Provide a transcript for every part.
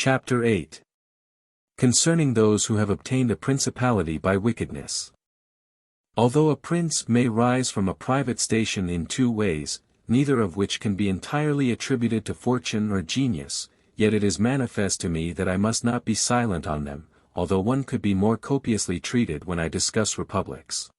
Chapter 8. Concerning those who have obtained a principality by wickedness. Although a prince may rise from a private station in two ways, neither of which can be entirely attributed to fortune or genius, yet it is manifest to me that I must not be silent on them, although one could be more copiously treated when I discuss republics.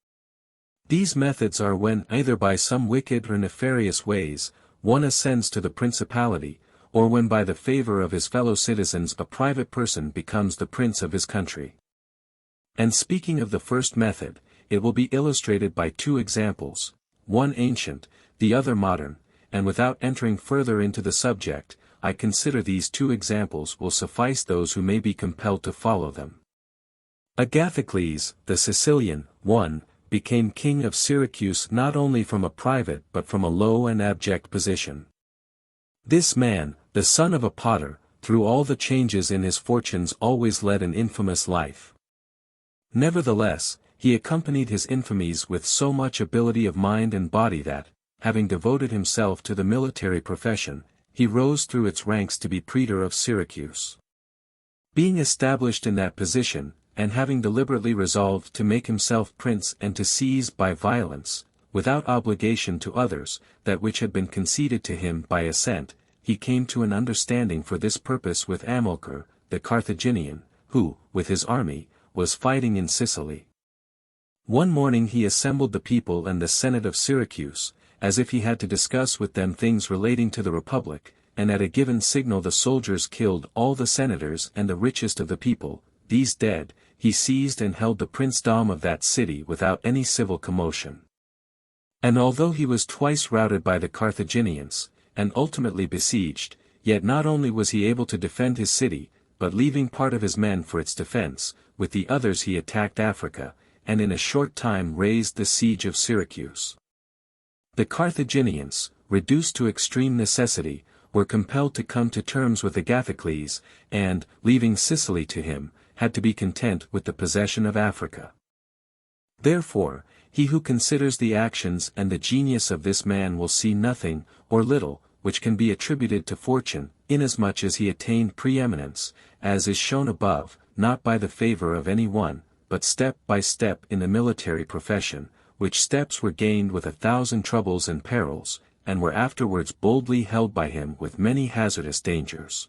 These methods are when, either by some wicked or nefarious ways, one ascends to the principality, or when by the favor of his fellow citizens a private person becomes the prince of his country. And speaking of the first method, it will be illustrated by two examples, one ancient, the other modern, and without entering further into the subject, I consider these two examples will suffice those who may be compelled to follow them. Agathocles, the Sicilian, 1, became king of Syracuse not only from a private but from a low and abject position. This man, the son of a potter, through all the changes in his fortunes always led an infamous life. Nevertheless, he accompanied his infamies with so much ability of mind and body that, having devoted himself to the military profession, he rose through its ranks to be praetor of Syracuse. Being established in that position, and having deliberately resolved to make himself prince and to seize by violence, without obligation to others, that which had been conceded to him by assent, he came to an understanding for this purpose with Amilcar, the Carthaginian, who, with his army, was fighting in Sicily. One morning he assembled the people and the Senate of Syracuse, as if he had to discuss with them things relating to the Republic, and at a given signal the soldiers killed all the senators and the richest of the people. These dead, he seized and held the princedom of that city without any civil commotion. And although he was twice routed by the Carthaginians, and ultimately besieged, yet not only was he able to defend his city, but leaving part of his men for its defense, with the others he attacked Africa, and in a short time raised the siege of Syracuse. The Carthaginians, reduced to extreme necessity, were compelled to come to terms with Agathocles, and, leaving Sicily to him, had to be content with the possession of Africa. Therefore, he who considers the actions and the genius of this man will see nothing, or little, which can be attributed to fortune, inasmuch as he attained preeminence, as is shown above, not by the favor of any one, but step by step in the military profession, which steps were gained with 1,000 troubles and perils, and were afterwards boldly held by him with many hazardous dangers.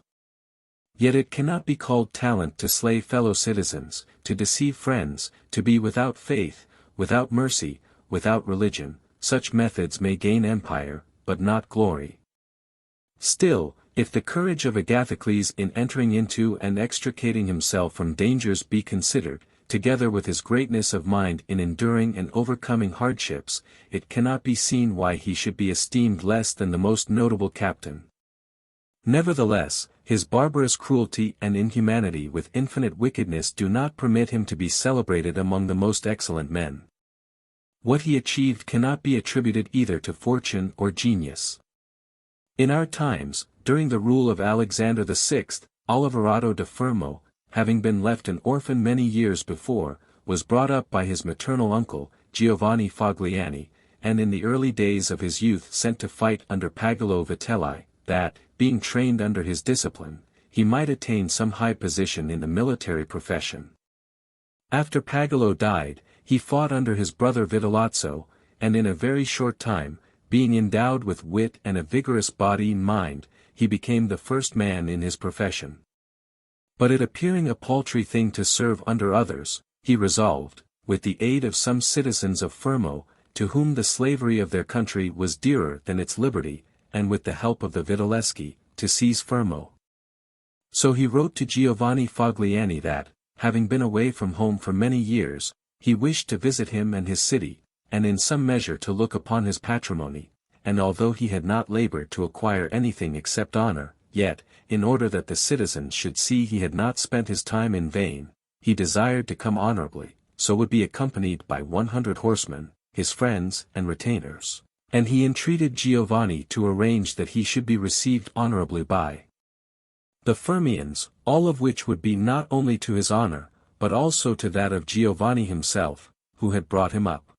Yet it cannot be called talent to slay fellow citizens, to deceive friends, to be without faith, without mercy, without religion. Such methods may gain empire, but not glory. Still, if the courage of Agathocles in entering into and extricating himself from dangers be considered, together with his greatness of mind in enduring and overcoming hardships, it cannot be seen why he should be esteemed less than the most notable captain. Nevertheless, his barbarous cruelty and inhumanity with infinite wickedness do not permit him to be celebrated among the most excellent men. What he achieved cannot be attributed either to fortune or genius. In our times, during the rule of Alexander VI, Oliverado da Fermo, having been left an orphan many years before, was brought up by his maternal uncle, Giovanni Fogliani, and in the early days of his youth sent to fight under Pagolo Vitelli, that, being trained under his discipline, he might attain some high position in the military profession. After Pagolo died, he fought under his brother Vitellozzo, and in a very short time, being endowed with wit and a vigorous body and mind, he became the first man in his profession. But it appearing a paltry thing to serve under others, he resolved, with the aid of some citizens of Fermo, to whom the slavery of their country was dearer than its liberty, and with the help of the Vitelleschi, to seize Fermo. So he wrote to Giovanni Fogliani that, having been away from home for many years, he wished to visit him and his city, and in some measure to look upon his patrimony, and although he had not labored to acquire anything except honor, yet, in order that the citizens should see he had not spent his time in vain, he desired to come honorably, so would be accompanied by 100 horsemen, his friends and retainers, and he entreated Giovanni to arrange that he should be received honorably by the Fermians, all of which would be not only to his honor, but also to that of Giovanni himself, who had brought him up.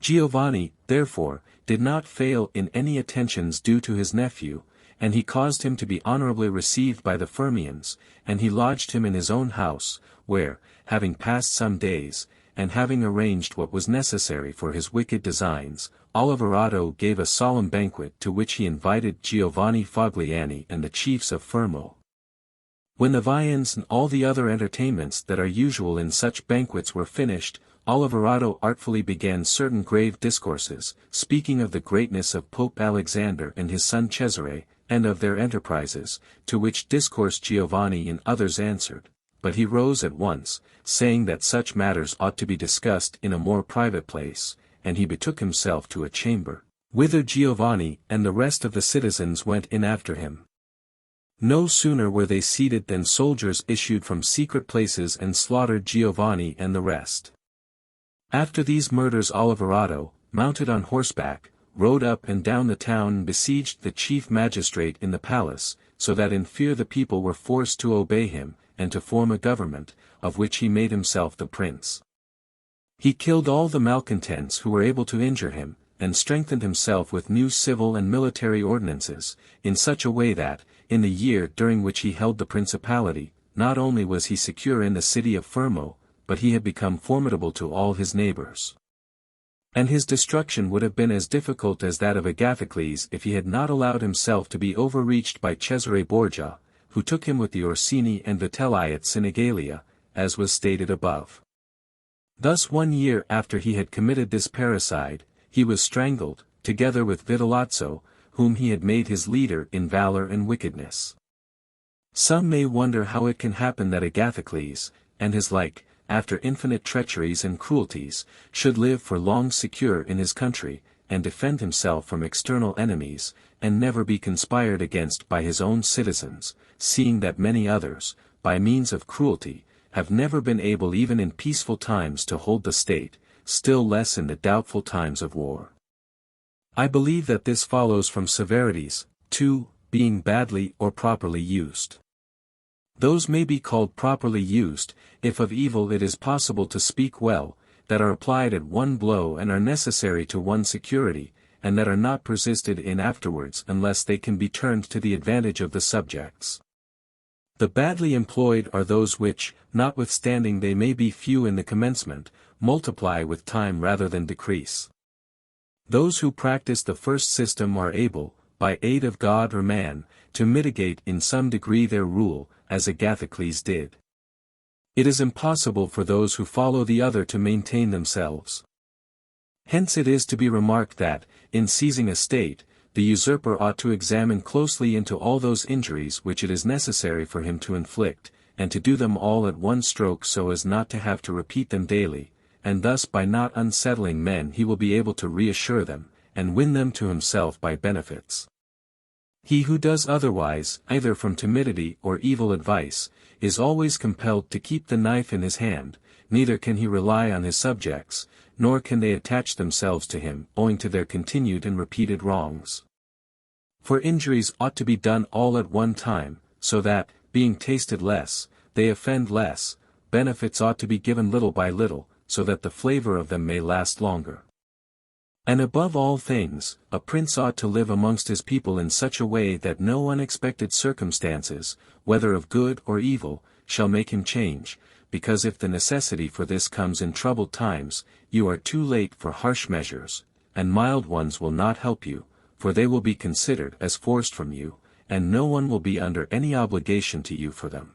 Giovanni, therefore, did not fail in any attentions due to his nephew, and he caused him to be honorably received by the Fermians, and he lodged him in his own house, where, having passed some days, and having arranged what was necessary for his wicked designs, Oliverato gave a solemn banquet to which he invited Giovanni Fogliani and the chiefs of Fermo. When the viands and all the other entertainments that are usual in such banquets were finished, Oliverato artfully began certain grave discourses, speaking of the greatness of Pope Alexander and his son Cesare, and of their enterprises, to which discourse Giovanni and others answered, but he rose at once, saying that such matters ought to be discussed in a more private place, and he betook himself to a chamber, whither Giovanni and the rest of the citizens went in after him. No sooner were they seated than soldiers issued from secret places and slaughtered Giovanni and the rest. After these murders Oliverato, mounted on horseback, rode up and down the town and besieged the chief magistrate in the palace, so that in fear the people were forced to obey him, and to form a government, of which he made himself the prince. He killed all the malcontents who were able to injure him, and strengthened himself with new civil and military ordinances, in such a way that, in the year during which he held the principality, not only was he secure in the city of Fermo, but he had become formidable to all his neighbors. And his destruction would have been as difficult as that of Agathocles if he had not allowed himself to be overreached by Cesare Borgia, who took him with the Orsini and Vitelli at Sinigalia, as was stated above. Thus 1 year after he had committed this parricide, he was strangled, together with Vitellozzo, whom he had made his leader in valor and wickedness. Some may wonder how it can happen that Agathocles, and his like, after infinite treacheries and cruelties, should live for long secure in his country, and defend himself from external enemies, and never be conspired against by his own citizens, seeing that many others, by means of cruelty, have never been able even in peaceful times to hold the state, still less in the doubtful times of war. I believe that this follows from severities, too, being badly or properly used. Those may be called properly used, if of evil it is possible to speak well, that are applied at one blow and are necessary to one's security, and that are not persisted in afterwards unless they can be turned to the advantage of the subjects. The badly employed are those which, notwithstanding they may be few in the commencement, multiply with time rather than decrease. Those who practice the first system are able, by aid of God or man, to mitigate in some degree their rule, as Agathocles did. It is impossible for those who follow the other to maintain themselves. Hence it is to be remarked that, in seizing a state, the usurper ought to examine closely into all those injuries which it is necessary for him to inflict, and to do them all at one stroke so as not to have to repeat them daily, and thus by not unsettling men he will be able to reassure them, and win them to himself by benefits. He who does otherwise, either from timidity or evil advice, is always compelled to keep the knife in his hand, neither can he rely on his subjects, nor can they attach themselves to him, owing to their continued and repeated wrongs. For injuries ought to be done all at one time, so that, being tasted less, they offend less. Benefits ought to be given little by little, so that the flavor of them may last longer. And above all things, a prince ought to live amongst his people in such a way that no unexpected circumstances, whether of good or evil, shall make him change, because if the necessity for this comes in troubled times, you are too late for harsh measures, and mild ones will not help you, for they will be considered as forced from you, and no one will be under any obligation to you for them.